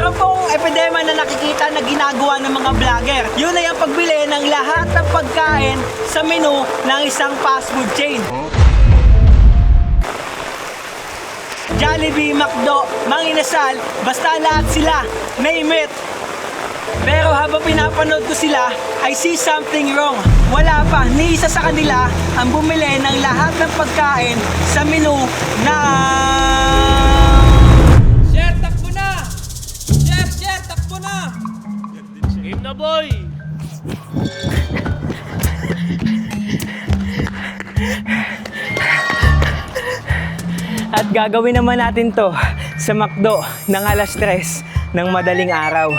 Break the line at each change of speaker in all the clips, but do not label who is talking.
Meron pong epidema na nakikita na ginagawa ng mga vlogger. Yun ay ang pagbili ng lahat ng pagkain sa menu ng isang fast food chain. Jollibee, McDo, Mang Inasal, basta lahat sila, name it. Pero habang pinapanood ko sila, I see something wrong. Wala pa, ni isa sa kanila ang bumili ng lahat ng pagkain sa menu na...
Share, takbo na! Share, takbo na! Game na, boy!
At gagawin naman natin to sa McDo ng alas 3 ng madaling araw.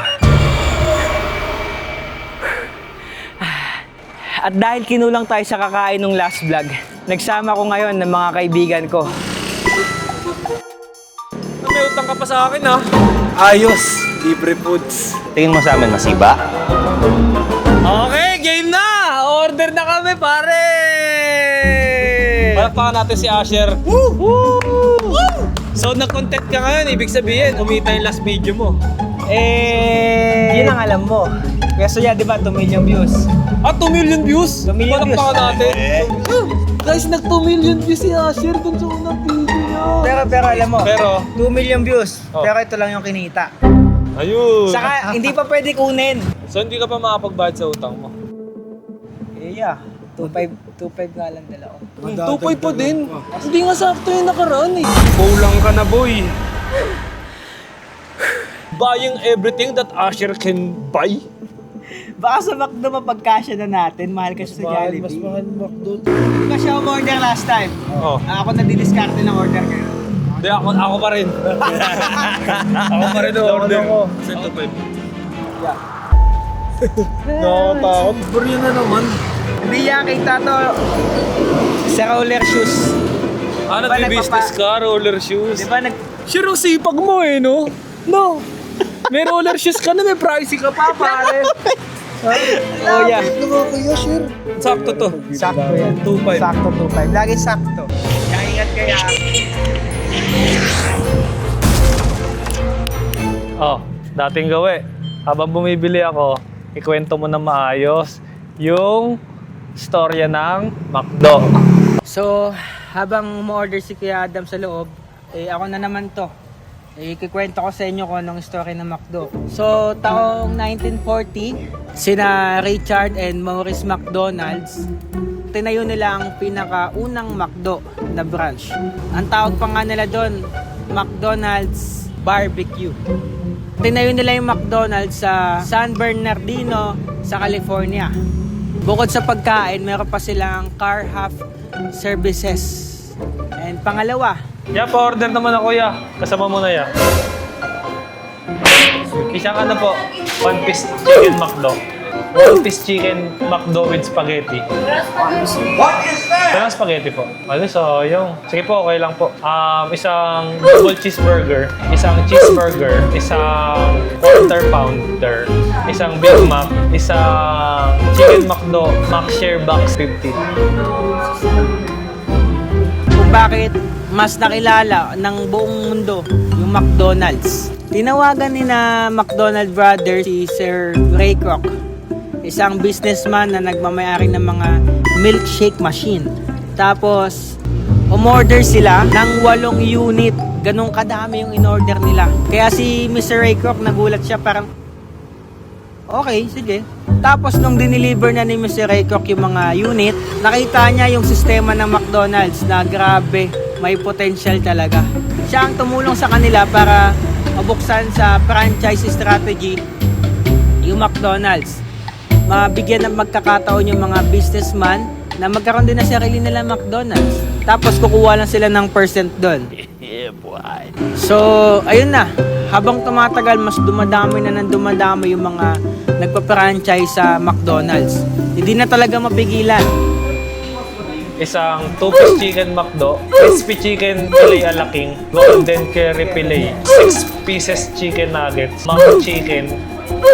At dahil kinulang tayo sa kakain nung last vlog, nagsama ko ngayon ng mga kaibigan ko.
May utang ka pa sa akin, ha?
Ayos, libre foods.
Tingin mo sa amin masiba?
Okay, game na! Order na kami, pare! Palakpakan natin si Asher. Woo! Woo! So, nag-content ka ngayon, ibig sabihin, kumita yung last video mo.
Yun ang alam mo. Kasi di ba 2 million views?
Ah, 2 million views?
2 million views.
Palakpakan natin. Guys, nag 2 million views si Asher dun sa unang video niya.
Pero alam mo,
Pero,
2 million views.
Oh.
Pero ito lang yung kinita.
ayun.
Saka hindi pa pwede kunin.
So, hindi ka pa makapagbayad sa utang mo?
Yeah. 2.5 nga lang dala ko.
2.5 pa din. Hindi nga sakto yung nakaraan eh.
Kulang ka na, boy.
Buying everything that Asher can buy.
Baka sa McDo mapagkasya na natin. Mahal kasi sa Jollibee.
Mas mahal McDo.
Di ba siya umorder last time?
Oh.
Ako nadidiskarte ng order kayo.
Hindi, ako pa rin. Ako pa rin ang order ko. Send to 5. Nakatakot.
Buri na naman.
Hindi niya kita to sa roller shoes.
Ah,
Di ba
nag-business ka, roller shoes.
Di ba
Sure, ang sipag mo eh, no? No. May roller shoes ka na, may pricey ka pa, pare.
Oh yeah.
Kuya, sure.
Sakto to.
Sakto yan.
2.5.
Sakto 2.5. Lagi sakto. Kaya ingat kaya.
Oh, dating gawi. Habang bumibili ako, ikwento mo na maayos yung storya ng McDo.
So, habang mo-order si Kuya Adam sa loob, ako na naman to. Ikikwento ko sa inyo kung anong story ng McDo. So, taong 1940, sina Richard and Maurice McDonald's, tinayo nila ang pinakaunang McDo na branch. Ang tawag pa nga nila doon, McDonald's Barbecue. Tinayo nila yung McDonald's sa San Bernardino, sa California. Bukod sa pagkain, meron pa silang car half services. And pangalawa,
Ya, pa-order naman ako, ya. Kasama mo na, ya. Isang ano po, 1 piece chicken McDo. 1 piece chicken McDo with spaghetti. What is that? Walang spaghetti po. Ano, sayang. Sige po, okay lang po. Isang double cheeseburger, isang cheeseburger, isang quarter pounder, isang Big Mac, isang chicken McDo, Mac Share Box 50.
kung bakit mas nakilala ng buong mundo yung McDonald's. Tinawagan ni na McDonald Brothers si Sir Ray Kroc, isang businessman na nagmamayari ng mga milkshake machine. Tapos, umorder sila ng 8 unit. Ganong kadami yung in-order nila. Kaya si Mr. Ray Kroc nagulat siya, parang okay, sige. Tapos nung dineliver na ni Mr. Ray Kroc yung mga unit, nakita niya yung sistema ng McDonald's na grabe, may potential talaga. Siya ang tumulong sa kanila para mabuksan sa franchise strategy yung McDonald's. Mabigyan ng magkakataon yung mga businessman na magkaroon din na sarili nila McDonald's. Tapos kukuha lang sila ng percent doon. So, ayun na. Habang tumatagal, mas dumadami yung mga nagpa-franchise sa McDonald's. Hindi na talaga mapigilan.
Isang 2-piece chicken McDo, crispy chicken fillet a la king, golden curry fillet, 6 pieces chicken nuggets, mac chicken,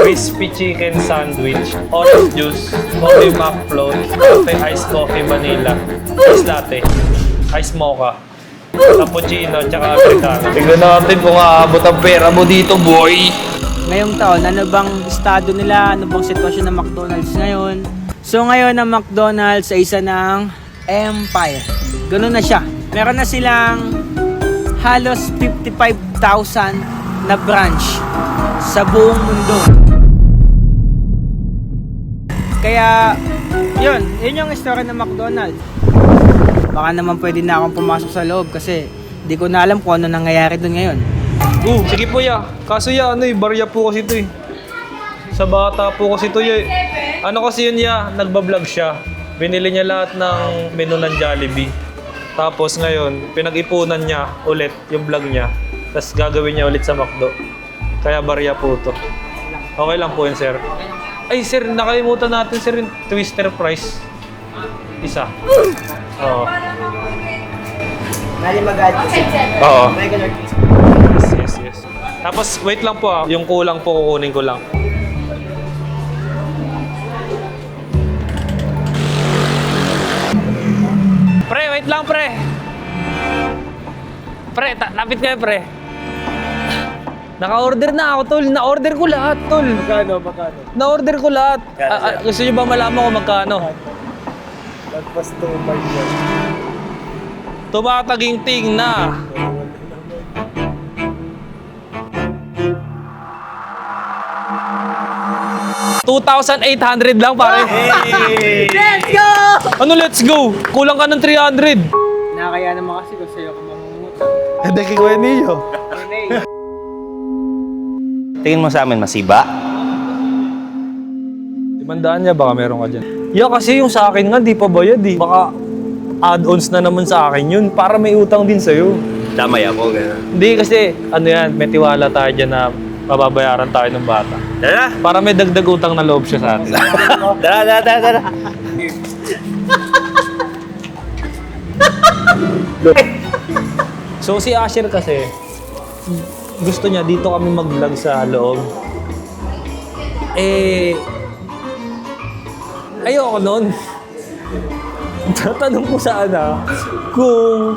crispy chicken sandwich, orange juice, coffee mac float, cafe iced coffee vanilla, ice latte, ice mocha, cappuccino, tsaka americano.
Tignan natin kung aabot ang pera mo dito, boy.
ngayong taon, ano bang estado nila, ano bang sitwasyon ng McDonald's ngayon. So ngayon ang McDonald's ay isa ng empire. Ganun na siya. Meron na silang halos 55,000 na branch sa buong mundo. Kaya, yun yung story ng McDonald's. Baka naman pwede na akong pumasok sa loob kasi di ko na alam kung ano nangyayari doon ngayon.
Sige po ya. Kaso ya, barya po kasi ito eh. Sa bata po kasi ito ya. Ano kasi yun ya, nagbablog siya. Binili niya lahat ng menu ng Jollibee. Tapos ngayon, pinag-ipunan niya ulit yung vlog niya. Tapos gagawin niya ulit sa McDo. Kaya barya po ito. Okay lang po yun, sir. Ay, sir, nakalimutan natin, sir, yung twister fries. Isa. Oo.
Nali mag-add kasi.
Oo.
Regular twist.
Yes. Tapos, wait lang po yung kulang po, kukunin ko lang. Pre, wait lang, pre. Pre, lapit kayo, pre. Naka-order na ako, tol. Na-order ko lahat, tol.
Magkano?
Na-order ko lahat. Gusto niyo ba malaman kung magkano?
Lagpas 2.5 yan.
Tumataginting na. $2,800 lang, pare.
Let's go!
Ano, let's go? Kulang ka ng 300.
Nakakaya naman kasi kung sa'yo ako mangungutang.
Hindi kay Kuya Neo.
Tingin mo sa amin masiba?
500 niya, baka meron ka dyan. Yeah, kasi yung sa akin nga, di pa bayad eh. Baka add-ons na naman sa akin yun, para may utang din sa'yo.
Damay ako, gano'n.
Hindi kasi, ano yan, may tiwala tayo dyan na mababayaran tayo ng bata.
Tara!
Para may dagdag utang na loob siya sa atin.
Tara!
So si Asher kasi, gusto niya dito kami mag-vlog sa loob. Ayoko nun. Tatanong ko sana kung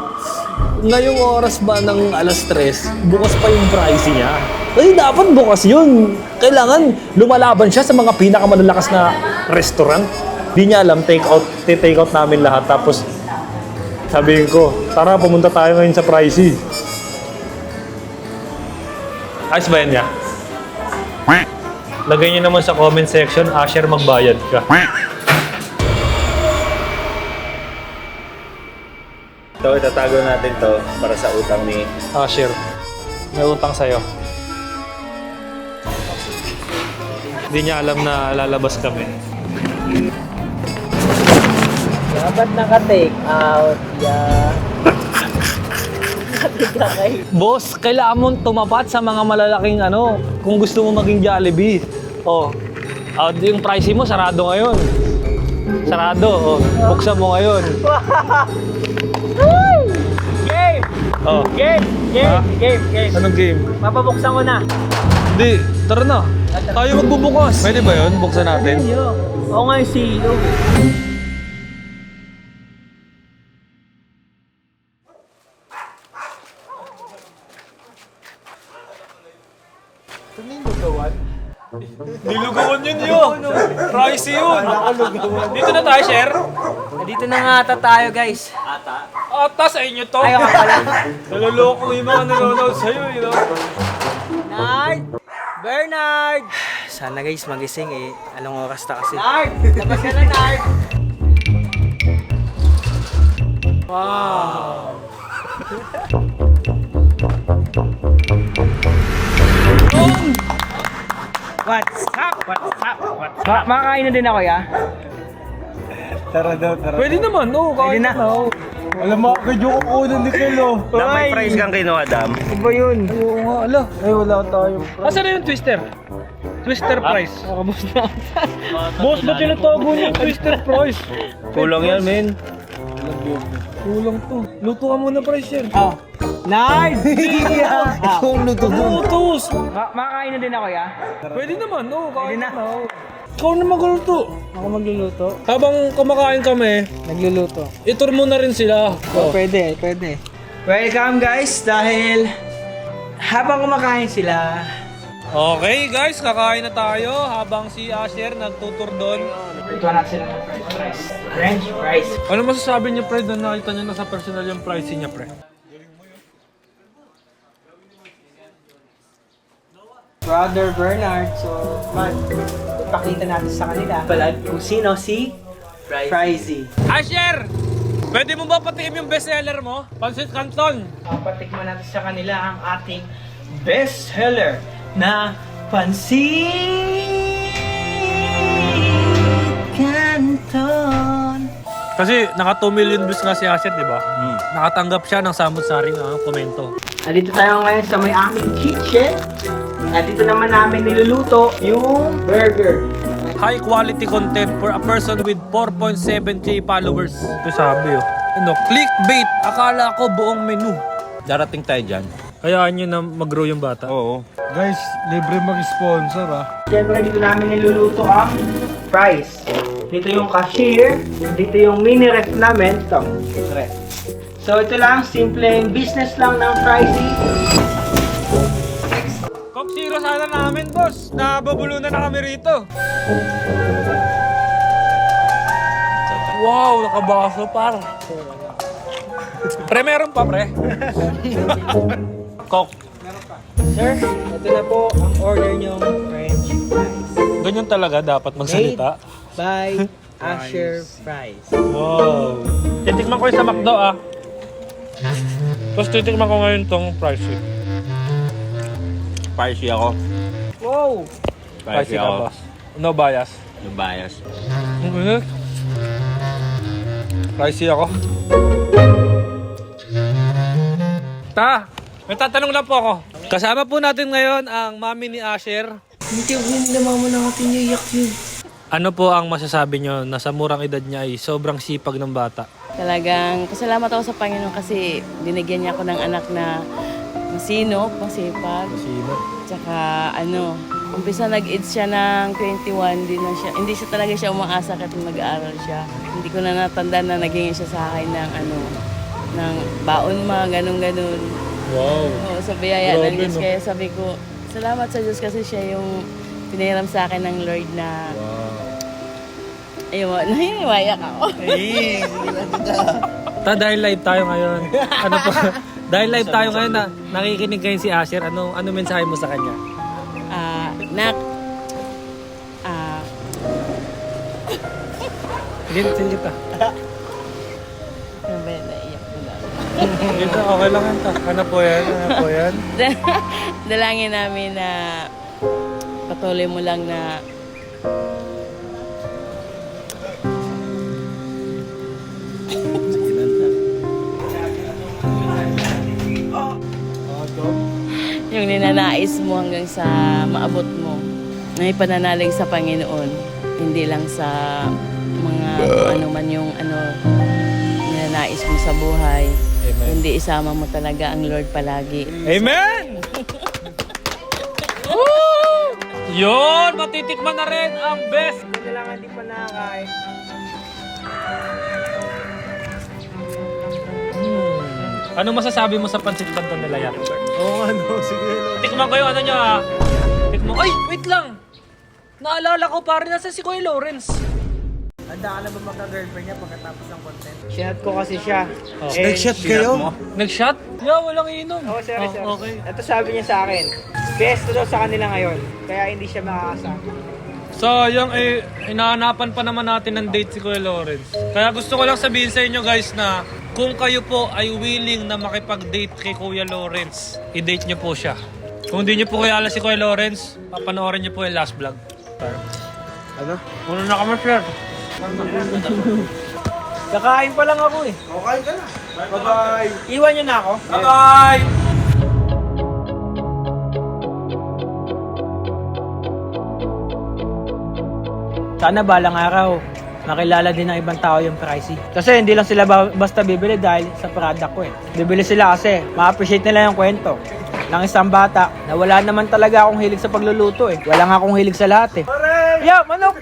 ngayong oras ba ng 3:00, bukas pa yung price niya. Kasi dapat bukas yun. Kailangan lumalaban siya sa mga pinakamalalakas na restaurant. Di niya alam, take out namin lahat. Tapos sabihin ko, tara pumunta tayo ngayon sa pricey. Ayos ba yan niya? Lagay niyo naman sa comment section, Asher magbayad ka.
Ito, itatago natin to para sa utang ni...
Asher, may utang sa'yo. Hindi niya alam na lalabas kami.
Dapat naka-take out, yeah.
Boss, kailangan mo tumapat sa mga malalaking ano, kung gusto mo maging Jollibee. Yung pricey mo, sarado ngayon. Sarado, buksan mo ngayon.
Game!
Oh.
Game! Game!
Anong game?
Mapabuksan ko na.
Hindi, tara na. Tayo magbubukas. Pwede ba yun? Buksan natin.
Oo nga yung CEO.
Nilugawan yun yun. Pricey yun. Dito na tayo, Sher.
Dito na nga ata tayo, guys.
Ata sa inyo to.
Ayaw ka pala.
Naloloko yung mga nanonood sa'yo, you know?
Nard! Bernard! Sana guys magising eh. Anong oras na kasi? Nard! Labas ka na, Nard! Wow! What's up? Makakain na din ako, ya?
Tara daw.
Pwede naman, no.
Pwede na.
Alam mo, kadyo ko kunan ni Kilo.
Damay price kang kinuha, Dam.
Iba yun.
Oo nga, ala.
Ay, wala tayong
Asan na yung twister? Twister price. Boss, ba't tinatago niyo yung twister price?
Kulang yan, men.
Kulang to. Luto ka muna, price, Sher.
Oh. Nard!
Kung luto doon.
Lutos!
Makakain na din ako, ya?
Pwede naman, no.
Pwede na.
Ikaw na magluluto.
Ako magluluto.
Habang kumakain kami,
Nagluluto.
itur mo na rin sila.
Pwede. Welcome guys, dahil habang kumakain sila,
Okay guys, kakain na tayo habang si Asher nagtutur doon.
Ito natin sila ng French fries. French fries.
Ano masasabi niyo pre, doon nakita niyo na sa personal yung pricing niya pre?
Brother Bernard. So, ipakita natin sa kanila kung sino si Frizy.
Asher! Pwede mo ba patikim yung bestseller mo? Pansit Canton.
Patikman natin sa kanila ang ating bestseller na Pansit Canton.
Kasi naka 2 million views nga si Asher, di ba? Nakatanggap siya ng samot-saring komento.
Nandito tayo ngayon sa may aming kitchen. At dito naman namin niluluto yung burger.
High quality content for a person with 4.7k followers. Ito sabi Ano, clickbait. Akala ko buong menu.
Darating tayo dyan.
Hayaan nyo na mag-grow yung bata.
Oo.
Guys, libre mag-sponsor
Siyempre dito namin niluluto ang fries. Dito yung cashier. Dito yung mini ref namin. Ito, ref. So ito lang, simpleng business lang ng Frizy.
Coke Zero sana namin, boss. Nababulunan na kami rito. Wow, nakabaso par. Pre, meron pa, pre. Coke.
Sir, ito na po ang order nyong French fries.
Ganyan talaga dapat magsalita.
By Asher Fries.
Wow. Titikman ko yung sa McDo, Tapos titikman ko ngayon tong price.
Spicy ako.
Wow!
Spicy ka, boss. No bias.
Yung bias.
Pricey ako. May tatanong lang po ako. Kasama po natin ngayon ang mami ni Asher.
Hindi naman mo na natin iyak yun.
Ano po ang masasabi nyo na sa murang edad niya ay sobrang sipag ng bata?
Talagang pasalamat ako sa Panginoon kasi binigyan niya ako ng anak na masino, masipag.
Sino?
Tsaka umpisa nag-age siya ng 21, hindi siya talaga siya umaasa kahit mag-aaral siya. Hindi ko na natandaan na naging siya sa akin ng baon ganun.
Wow.
Oo, sa biyaya ng
Grabe,
Diyos.
no?
Kaya sabi ko, salamat sa Diyos kasi siya yung pinahiram sa akin ng Lord na nahiniwayak ako.
Dahil live tayo ngayon. Ano po? Dahil live tayo ngayon na nakikinig kayo si Asher. Ano mensahe mo sa kanya?
Nak,
Sige kita.
ano ba yun? Naiyak ko lang.
Kita, okay lang yan. Ano po yan?
Dalangin namin na patuloy mo lang na yung ninanais mo hanggang sa maabot mo na ipananalig sa Panginoon, hindi lang sa mga kung ano man yung ninanais mo sa buhay.
Amen.
Hindi isama mo talaga ang Lord palagi.
Amen! Woo! Yun! Matitikman na rin ang best!
Kailangan di pa nakakain.
Ano masasabi mo sa pansit canton nila yan?
Oo, sige.
Tikman ko yung ano nyo Tikman. Ay! Wait lang! Naalala ko pare nasa si Kuya Lawrence.
Handa ka na ba magka-girlfriend niya pagkatapos ng content? Sinat ko kasi siya.
Oh.
Nag-shot kayo?
Nag-shot? Yeah, walang inom.
Sorry.
Okay.
Ito sabi niya sa akin. Best daw sa kanila ngayon. Kaya hindi siya makakasama.
So, yung hinahanapan pa naman natin ng date si Kuya Lawrence. Kaya gusto ko lang sabihin sa inyo guys na kung kayo po ay willing na makipag-date kay Kuya Lawrence, i-date nyo po siya. Kung hindi nyo po kilala si Kuya Lawrence, papanoorin nyo po yung last vlog.
Ano?
Muna na kami, Flair.
Kakain pa lang ako eh.
Okay ka na. Bye-bye.
Iwan niyo na ako.
Bye-bye!
Sana balang araw, makilala din ng ibang tao yung Frizy. Kasi hindi lang sila basta bibili dahil sa product ko eh. Bibili sila kasi ma-appreciate nila yung kwento ng isang bata na wala naman talaga akong hilig sa pagluluto eh. Wala nga akong hilig sa lahat eh. Yo, manok!